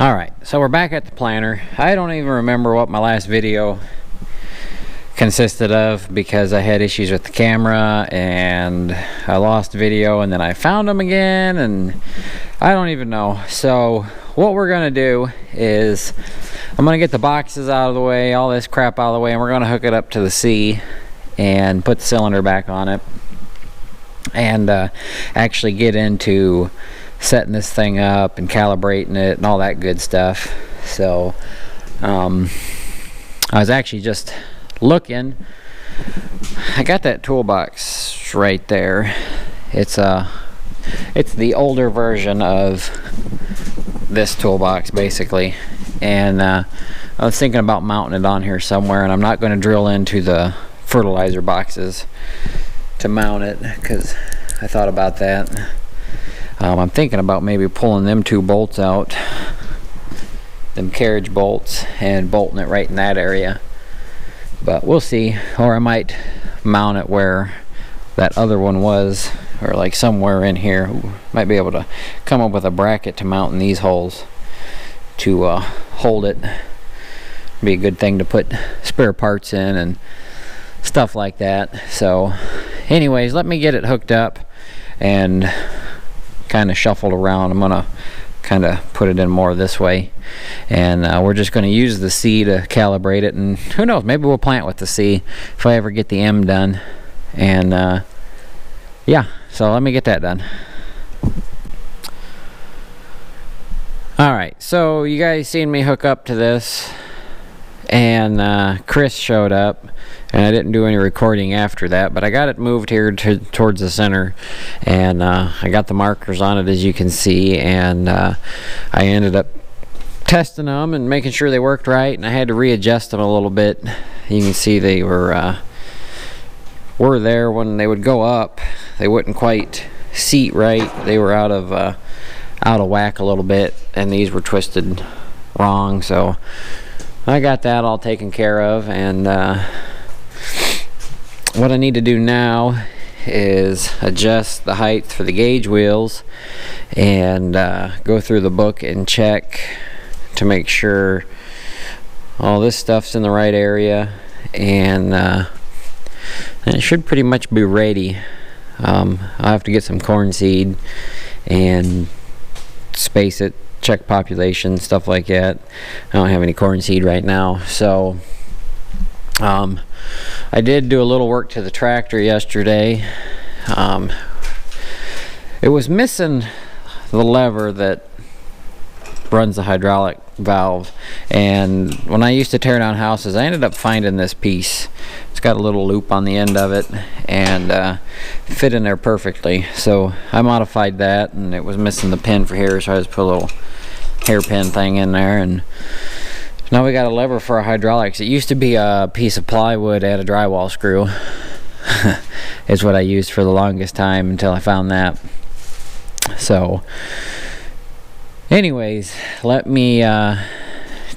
Alright, so we're back at the planter. I don't even remember what my last video consisted of because I had issues with the camera and I lost video and then I found them again and I don't even know. So what we're gonna do is I'm gonna get the boxes out of the way, all this crap out of the way, and we're gonna hook it up to the C and put the cylinder back on it and actually get into setting this thing up and calibrating it and all that good stuff. So I was actually just looking. I got that toolbox right there. It's the older version of this toolbox basically, and I was thinking about mounting it on here somewhere, and I'm not going to drill into the fertilizer boxes to mount it because I thought about that. I'm thinking about maybe pulling them two bolts out, them carriage bolts, and bolting it right in that area, but we'll see. Or I might mount it where that other one was, or like somewhere in here. Might be able to come up with a bracket to mount in these holes to hold it. Be a good thing to put spare parts in and stuff like that. So anyways, let me get it hooked up and kind of shuffled around. I'm gonna kind of put it in more this way, and we're just going to use the C to calibrate it, and who knows, maybe we'll plant with the C if I ever get the M done. And yeah, so let me get that done. Alright, so you guys seen me hook up to this, and Chris showed up, and I didn't do any recording after that, but I got it moved here towards the center, and I got the markers on it, as you can see, and I ended up testing them and making sure they worked right, and I had to readjust them a little bit. You can see they were there when they would go up. They wouldn't quite seat right. They were out of whack a little bit, and these were twisted wrong, so I got that all taken care of. And what I need to do now is adjust the height for the gauge wheels and go through the book and check to make sure all this stuff's in the right area, and it should pretty much be ready. I'll have to get some corn seed and space it, check population, stuff like that. I don't have any corn seed right now, so I did do a little work to the tractor yesterday. It was missing the lever that runs the hydraulic valve, and when I used to tear down houses, I ended up finding this piece. It's got a little loop on the end of it, and fit in there perfectly. So I modified that, and it was missing the pin for here, so I just put a little hairpin thing in there, and now we got a lever for our hydraulics. It used to be a piece of plywood and a drywall screw. Is what I used for the longest time until I found that. So anyways, let me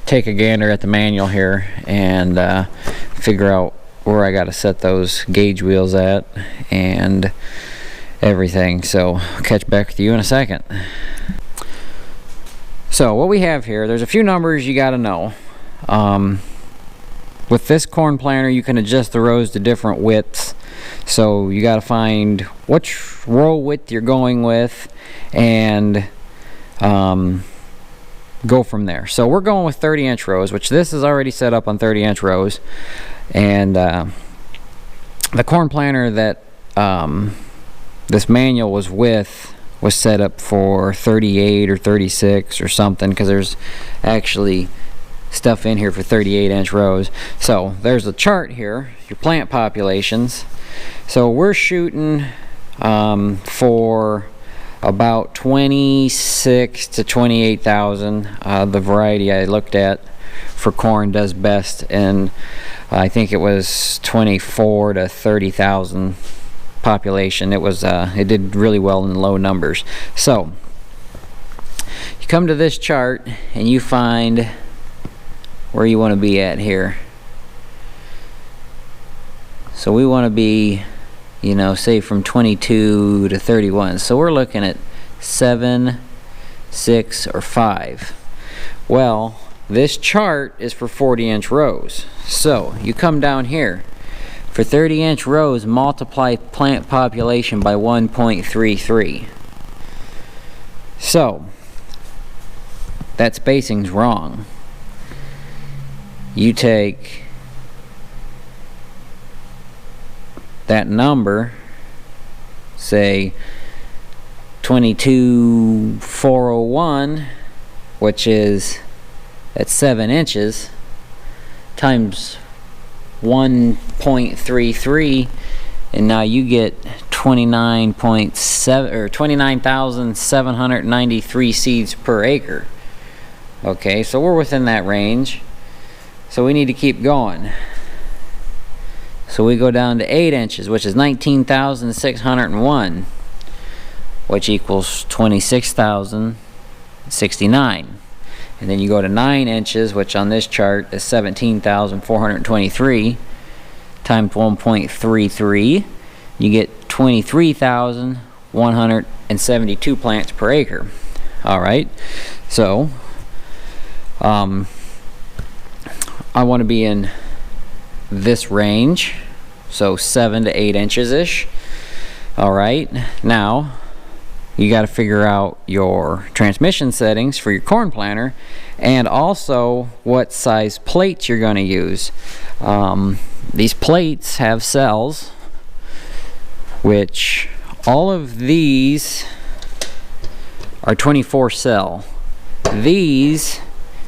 take a gander at the manual here and figure out where I got to set those gauge wheels at and everything. So I'll catch back with you in a second. So what we have here, there's a few numbers you got to know. With this corn planter, you can adjust the rows to different widths. So you got to find which row width you're going with and go from there. So we're going with 30-inch rows, which this is already set up on 30-inch rows, and the corn planter that this manual was with was set up for 38 or 36 or something, because there's actually stuff in here for 38-inch rows. So there's the chart here, your plant populations. So we're shooting for about 26 to 28,000. The variety I looked at for corn does best, and I think it was 24 to 30,000 population. It was it did really well in low numbers. So you come to this chart and you find where you want to be at here. So we want to be, you know, say from 22 to 31. So we're looking at 7, 6, or 5. Well, this chart is for 40-inch rows. So you come down here. For 30-inch rows, multiply plant population by 1.33. So that spacing's wrong. You take that number, say 22,401, which is at 7 inches, times 1.33, and now you get 29,793 seeds per acre. Okay, so we're within that range. So we need to keep going. So we go down to 8 inches, which is 19,601, which equals 26,069. And then you go to 9 inches, which on this chart is 17,423 times 1.33. You get 23,172 plants per acre. All right. So I want to be in this range, so 7 to 8 inches ish. All right. Now you got to figure out your transmission settings for your corn planter, and also what size plates you're going to use. These plates have cells, which all of these are 24 cell. These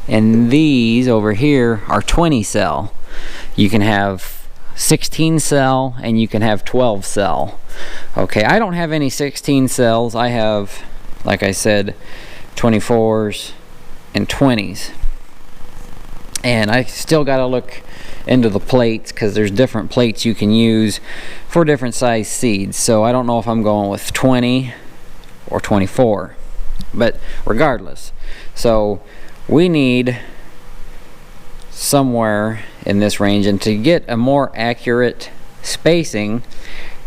and these over here are 20 cell. You can have 16 cell and you can have 12 cell. Okay, I don't have any 16 cells. I have, like I said, 24s and 20s. And I still got to look into the plates, because there's different plates you can use for different size seeds. So I don't know if I'm going with 20 or 24. But regardless, so we need somewhere in this range, and to get a more accurate spacing,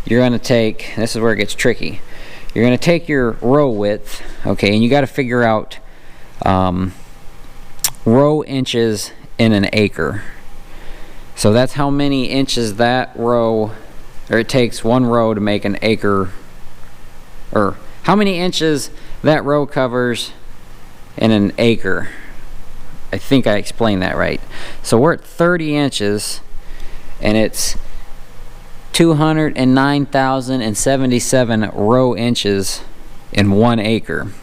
you're going to take, this is where it gets tricky, you're going to take your row width, okay, and you got to figure out row inches in an acre. So that's how many inches that row, or it takes one row to make an acre, or how many inches that row covers in an acre. I think I explained that right. So we're at 30 inches, and it's 209,077 row inches in 1 acre.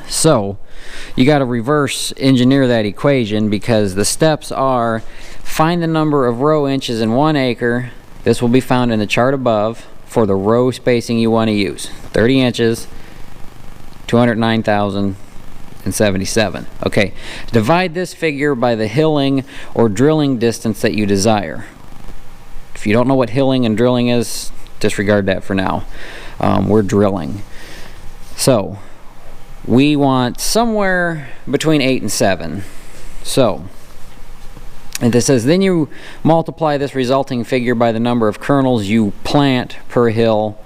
So you got to reverse engineer that equation, because the steps are: find the number of row inches in 1 acre. This will be found in the chart above for the row spacing you want to use. 30 inches, 209,077. Okay, divide this figure by the hilling or drilling distance that you desire. If you don't know what hilling and drilling is, disregard that for now. We're drilling. So we want somewhere between 8 and 7. So, and this says, then you multiply this resulting figure by the number of kernels you plant per hill.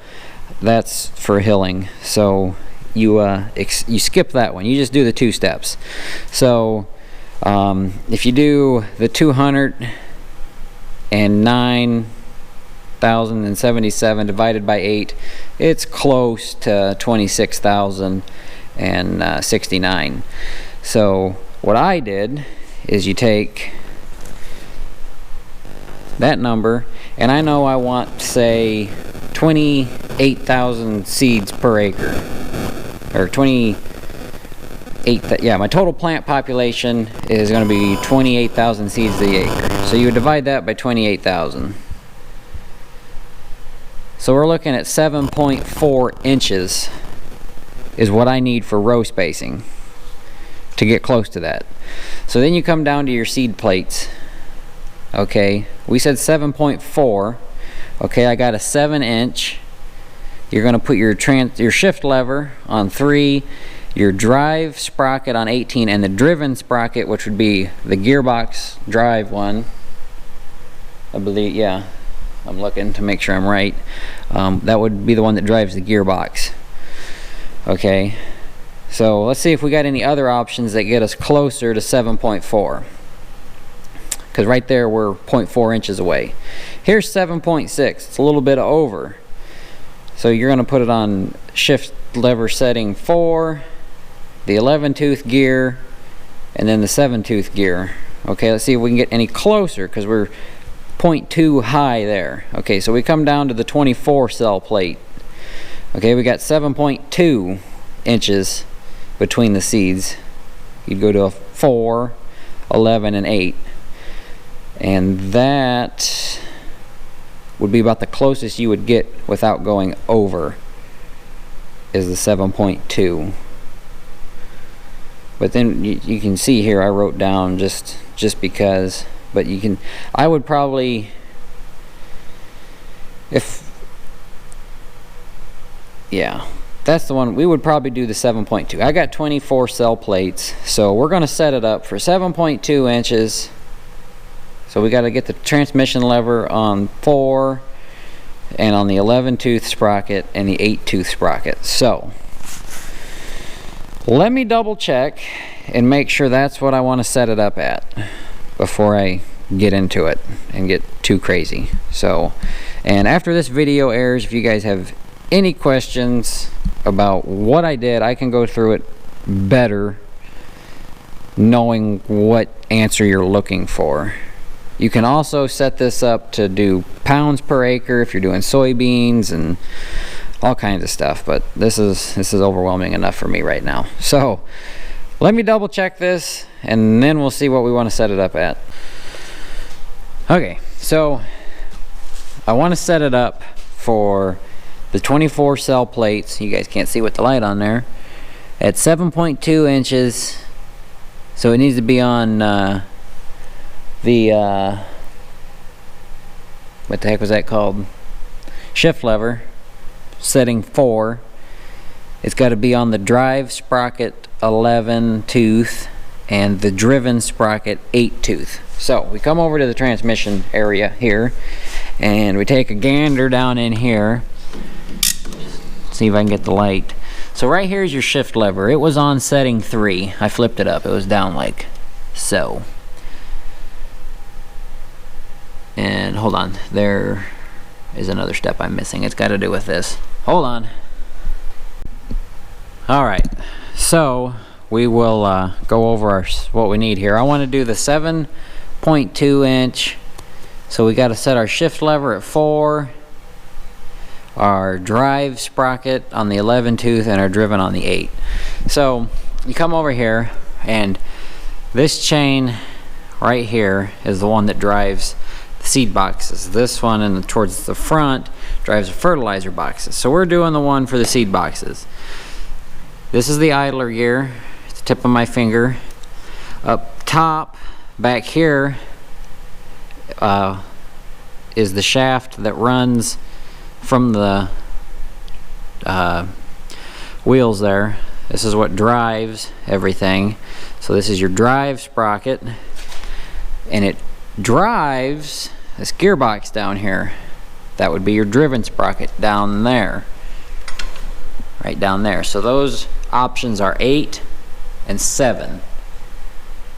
That's for hilling. So you skip that one. You just do the 2 steps. So if you do the 209,077 divided by 8, it's close to 26,069. So what I did is, you take that number, and I know I want, say, 28,000 seeds per acre, or 28, yeah, my total plant population is going to be 28,000 seeds the acre. So you would divide that by 28,000. So we're looking at 7.4 inches is what I need for row spacing to get close to that. So then you come down to your seed plates. Okay, we said 7.4. Okay, I got a 7-inch. You're going to put your shift lever on 3, your drive sprocket on 18, and the driven sprocket, which would be the gearbox drive one, I believe. Yeah, I'm looking to make sure I'm right. That would be the one that drives the gearbox. Okay, So let's see if we got any other options that get us closer to 7.4. Because right there we're 0.4 inches away. Here's 7.6. It's a little bit over. So you're going to put it on shift lever setting 4, the 11-tooth gear, and then the 7-tooth gear. Okay, let's see if we can get any closer, because we're 0.2 high there. Okay, so we come down to the 24 cell plate. Okay, we got 7.2 inches between the seeds. You'd go to a 4, 11, and 8. And that would be about the closest you would get without going over, is the 7.2. But then you can see here I wrote down just because, but you can, I would probably, yeah, that's the one. We would probably do the 7.2. I got 24 cell plates, so we're going to set it up for 7.2 inches. So we got to get the transmission lever on 4 and on the 11-tooth sprocket and the 8-tooth sprocket. So let me double check and make sure that's what I want to set it up at before I get into it and get too crazy. So, and after this video airs, if you guys have any questions about what I did, I can go through it better knowing what answer you're looking for. You can also set this up to do pounds per acre if you're doing soybeans and all kinds of stuff, but this is overwhelming enough for me right now. So let me double check this and then we'll see what we want to set it up at. Okay, so I want to set it up for the 24 cell plates. You guys can't see with the light on there, at 7.2 inches. So it needs to be on the what the heck was that called, shift lever setting 4. It's got to be on the drive sprocket 11 tooth and the driven sprocket 8 tooth. So we come over to the transmission area here and we take a gander down in here. See if I can get the light. So right here is your shift lever. It was on setting 3. I flipped it up. It was down like so. And hold on, there is another step I'm missing. It's got to do with this. Hold on. Alright, so we will go over what we need here. I want to do the 7.2 inch. So we got to set our shift lever at 4, our drive sprocket on the 11 tooth, and our driven on the 8. So you come over here, and this chain right here is the one that drives the seed boxes. This one and towards the front drives the fertilizer boxes. So we're doing the one for the seed boxes. This is the idler gear, it's the tip of my finger. Up top back here is the shaft that runs from the wheels there. This is what drives everything. So this is your drive sprocket, and it drives this gearbox down here. That would be your driven sprocket down there, right down there. So those options are 8 and 7.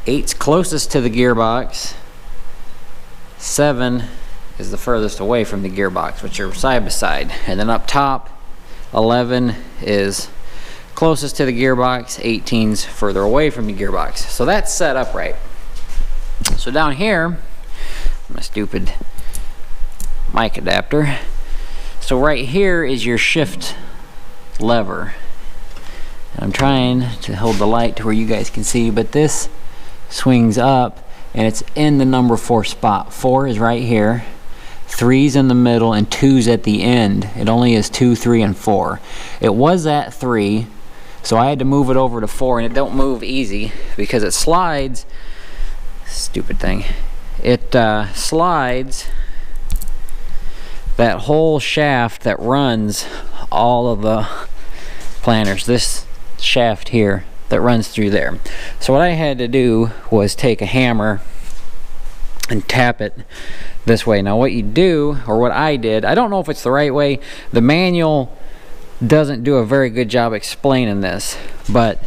8's closest to the gearbox, 7 is the furthest away from the gearbox, which are side by side. And then up top, 11 is closest to the gearbox, 18's further away from the gearbox. So that's set up right. So down here, my stupid mic adapter. So right here is your shift lever. And I'm trying to hold the light to where you guys can see, but this swings up and it's in the number 4 spot. 4 is right here, 3's in the middle, and 2's at the end. It only is 2, 3, and 4. It was at 3, so I had to move it over to 4, and it don't move easy because it slides. Stupid thing. It slides that whole shaft that runs all of the planters. This shaft here that runs through there. So what I had to do was take a hammer and tap it this way. Now what you do, or what I did, I don't know if it's the right way. The manual doesn't do a very good job explaining this, but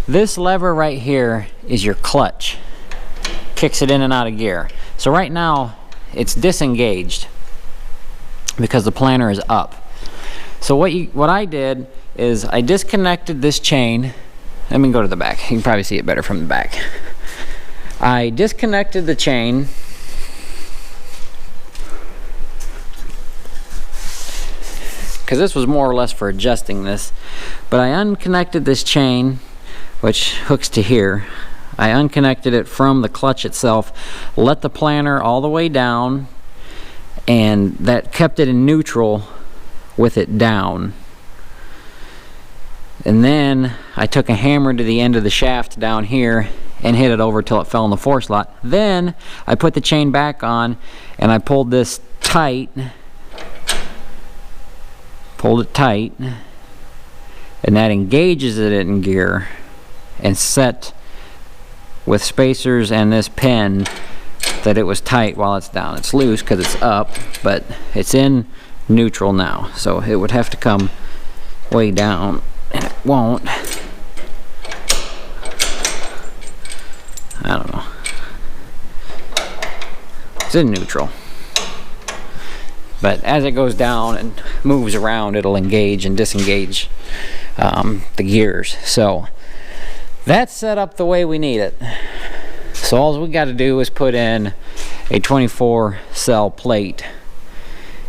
this lever right here is your clutch. Kicks it in and out of gear. So right now it's disengaged because the planter is up. So what I did is I disconnected this chain. Let me go to the back. You can probably see it better from the back. I disconnected the chain because this was more or less for adjusting this, but I unconnected this chain, which hooks to here. I unconnected it from the clutch itself, let the planter all the way down, and that kept it in neutral with it down. And then I took a hammer to the end of the shaft down here and hit it over till it fell in the 4 slot. Then I put the chain back on and I pulled this tight, pulled it tight, and that engages it in gear and set with spacers and this pin that it was tight while it's down. It's loose because it's up, but it's in neutral now, so it would have to come way down, and it won't. I don't know. It's in neutral, but as it goes down and moves around, it'll engage and disengage the gears. So that's set up the way we need it. So all we got to do is put in a 24 cell plate,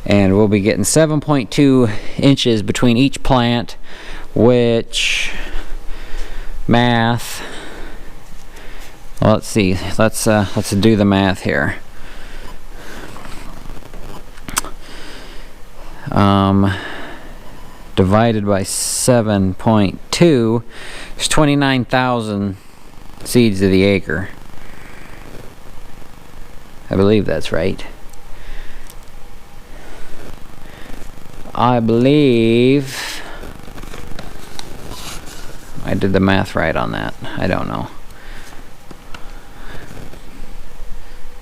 and we'll be getting 7.2 inches between each plant, which math, well, let's see, let's do the math here. Divided by 7.2 is 29,000 seeds to the acre. I believe that's right. I believe I did the math right on that. I don't know.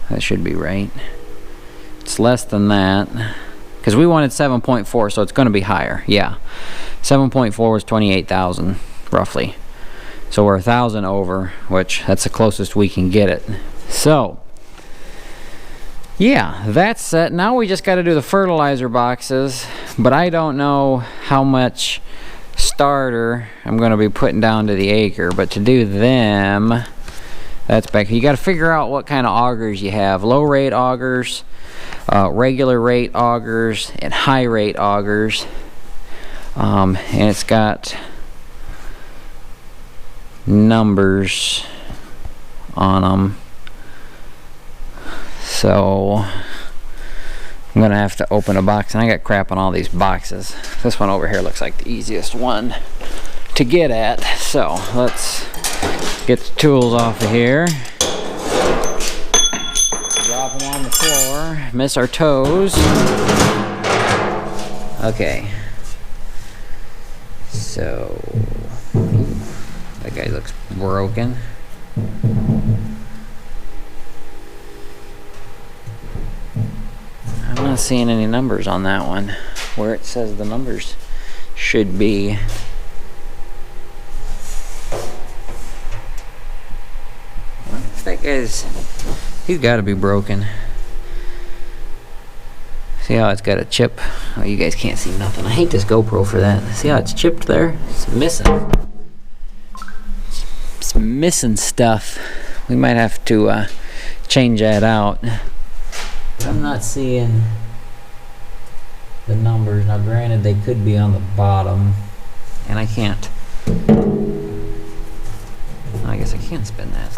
That should be right. It's less than that, because we wanted 7.4, so it's going to be higher. Yeah, 7.4 was 28,000 roughly, so we're 1,000 over, which that's the closest we can get it. So yeah, that's set. Now we just got to do the fertilizer boxes, but I don't know how much starter I'm going to be putting down to the acre, but to do them, that's back. You got to figure out what kind of augers you have. Low rate augers, regular rate augers, and high rate augers. And it's got numbers on them. So I'm gonna have to open a box, and I got crap on all these boxes. This one over here looks like the easiest one to get at. So let's get the tools off of here. Drop them on the floor. Miss our toes. Okay. So that guy looks broken. I'm not seeing any numbers on that one where it says the numbers should be. That guy's, he's got to be broken. See how it's got a chip? Oh, you guys can't see nothing. I hate this GoPro for that. See how it's chipped there? It's missing. It's missing stuff. We might have to change that out. I'm not seeing the numbers. Now granted, they could be on the bottom, and I can't. I guess I can spin that.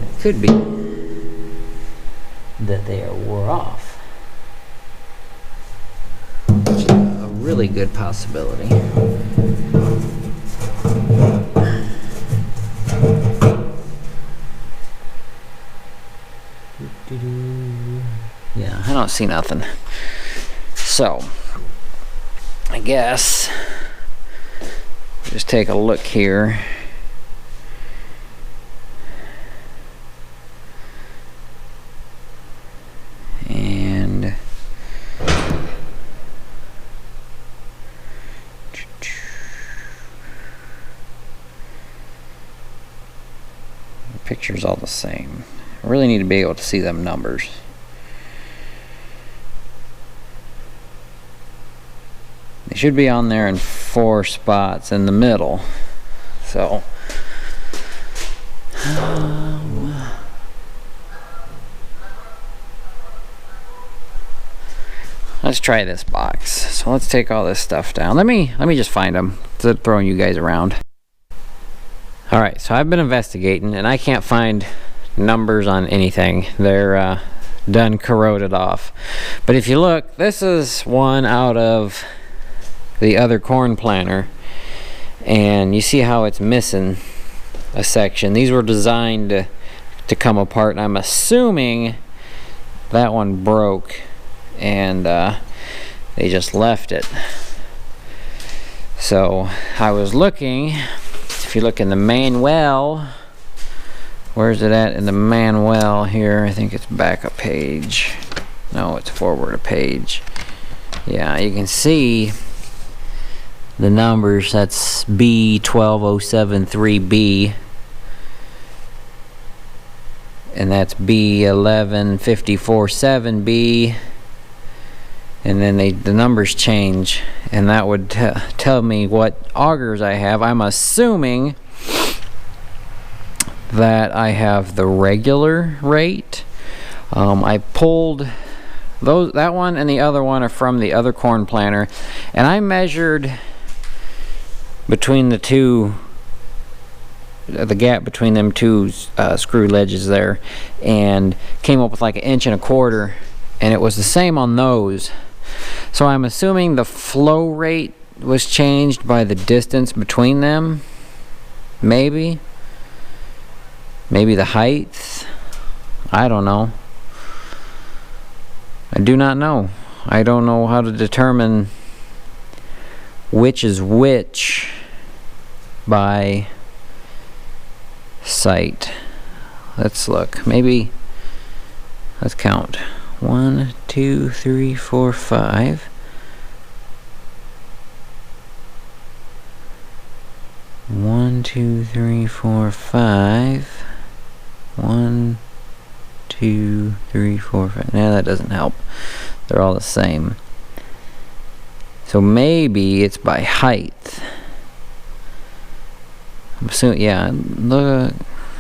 It could be that they are wore off, which is a really good possibility. Yeah, I don't see nothing. So I guess just take a look here. picture's all the same. I really need to be able to see them numbers. They should be on there in 4 spots in the middle. So let's try this box. So let's take all this stuff down. Let me just find them. Instead of throwing you guys around. Alright, so I've been investigating and I can't find numbers on anything. They're done corroded off. But if you look, this is one out of the other corn planter, and you see how it's missing a section. These were designed to come apart, and I'm assuming that one broke and they just left it. So I was looking, if you look in the manual, where's it at in the manual here? I think it's back a page. No, it's forward a page. Yeah, you can see the numbers. That's B12073B, and that's B11547B, and then the numbers change, and that would tell me what augers I have. I'm assuming that I have the regular rate. I pulled that one and the other one are from the other corn planter, and I measured between the two, the gap between them two screw ledges there, and came up with like 1.25 inches, and it was the same on those. So I'm assuming the flow rate was changed by the distance between them. Maybe the height. I don't know. I do not know. I don't know how to determine which is which by sight. Let's look. Maybe let's count. 1, 2, 3, 4, 5. 1, 2, 3, 4, 5. 1, 2, 3, 4, 5. Now that doesn't help. They're all the same. So maybe it's by height. I'm assuming, yeah. Look,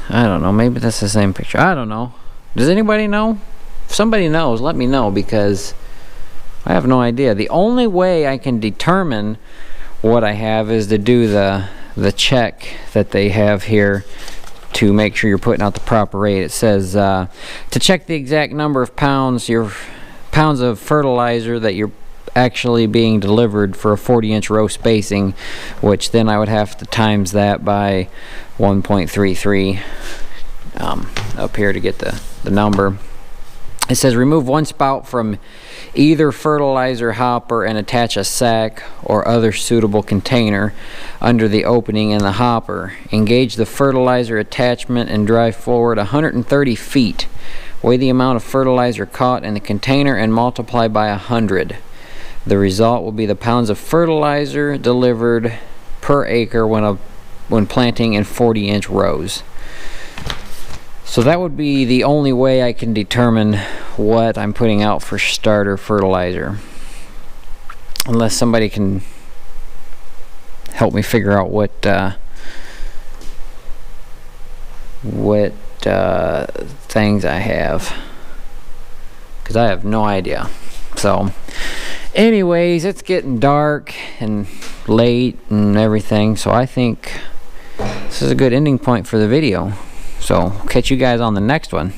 I don't know. Maybe that's the same picture. I don't know. Does anybody know? If somebody knows, let me know, because I have no idea. The only way I can determine what I have is to do the check that they have here to make sure you're putting out the proper rate. It says to check the exact number of pounds of fertilizer that you're actually being delivered for a 40-inch row spacing, which then I would have to times that by 1.33 up here to get the number. It says remove one spout from either fertilizer hopper and attach a sack or other suitable container under the opening in the hopper. Engage the fertilizer attachment and drive forward 130 feet. Weigh the amount of fertilizer caught in the container and multiply by 100. The result will be the pounds of fertilizer delivered per acre when planting in 40-inch rows. So that would be the only way I can determine what I'm putting out for starter fertilizer. Unless somebody can help me figure out what things I have, because I have no idea. So anyways, it's getting dark and late and everything, so I think this is a good ending point for the video. So catch you guys on the next one.